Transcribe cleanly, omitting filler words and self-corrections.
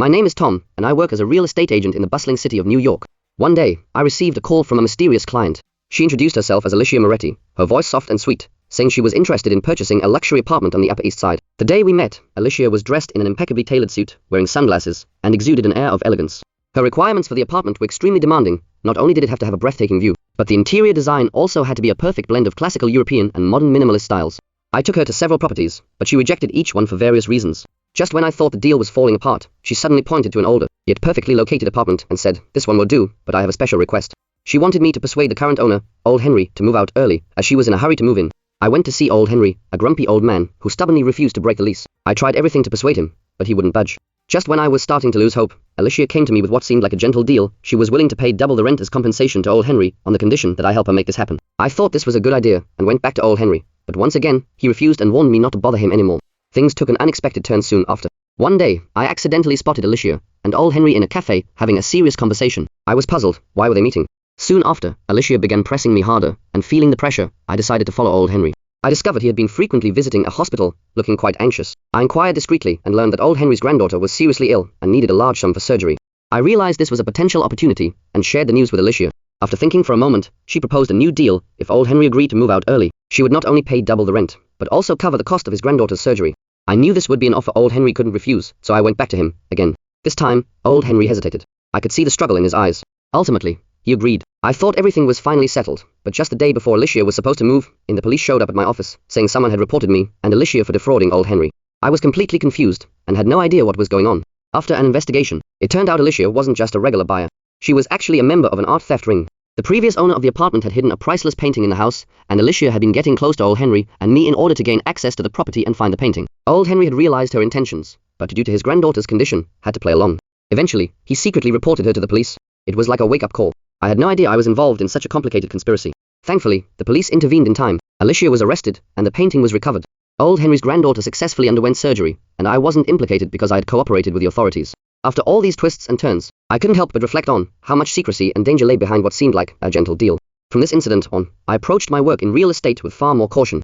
My name is Tom, and I work as a real estate agent in the bustling city of New York. One day, I received a call from a mysterious client. She introduced herself as Alicia Moretti, her voice soft and sweet, saying she was interested in purchasing a luxury apartment on the Upper East Side. The day we met, Alicia was dressed in an impeccably tailored suit, wearing sunglasses, and exuded an air of elegance. Her requirements for the apartment were extremely demanding. Not only did it have to have a breathtaking view, but the interior design also had to be a perfect blend of classical European and modern minimalist styles. I took her to several properties, but she rejected each one for various reasons. Just when I thought the deal was falling apart, she suddenly pointed to an older, yet perfectly located apartment and said, "This one will do, but I have a special request." She wanted me to persuade the current owner, Old Henry, to move out early, as she was in a hurry to move in. I went to see Old Henry, a grumpy old man, who stubbornly refused to break the lease. I tried everything to persuade him, but he wouldn't budge. Just when I was starting to lose hope, Alicia came to me with what seemed like a gentle deal. She was willing to pay double the rent as compensation to Old Henry, on the condition that I help her make this happen. I thought this was a good idea, and went back to Old Henry, but once again, he refused and warned me not to bother him anymore. Things took an unexpected turn soon after. One day, I accidentally spotted Alicia and Old Henry in a cafe, having a serious conversation. I was puzzled. Why were they meeting? Soon after, Alicia began pressing me harder, and feeling the pressure, I decided to follow Old Henry. I discovered he had been frequently visiting a hospital, looking quite anxious. I inquired discreetly and learned that Old Henry's granddaughter was seriously ill and needed a large sum for surgery. I realized this was a potential opportunity and shared the news with Alicia. After thinking for a moment, she proposed a new deal. If Old Henry agreed to move out early, she would not only pay double the rent, but also cover the cost of his granddaughter's surgery. I knew this would be an offer Old Henry couldn't refuse, so I went back to him again. This time, Old Henry hesitated. I could see the struggle in his eyes. Ultimately, he agreed. I thought everything was finally settled, but just the day before Alicia was supposed to move in, the police showed up at my office, saying someone had reported me and Alicia for defrauding Old Henry. I was completely confused, and had no idea what was going on. After an investigation, it turned out Alicia wasn't just a regular buyer. She was actually a member of an art theft ring. The previous owner of the apartment had hidden a priceless painting in the house, and Alicia had been getting close to Old Henry and me in order to gain access to the property and find the painting. Old Henry had realized her intentions, but due to his granddaughter's condition, had to play along. Eventually, he secretly reported her to the police. It was like a wake-up call. I had no idea I was involved in such a complicated conspiracy. Thankfully, the police intervened in time. Alicia was arrested, and the painting was recovered. Old Henry's granddaughter successfully underwent surgery, and I wasn't implicated because I had cooperated with the authorities. After all these twists and turns, I couldn't help but reflect on how much secrecy and danger lay behind what seemed like a gentle deal. From this incident on, I approached my work in real estate with far more caution.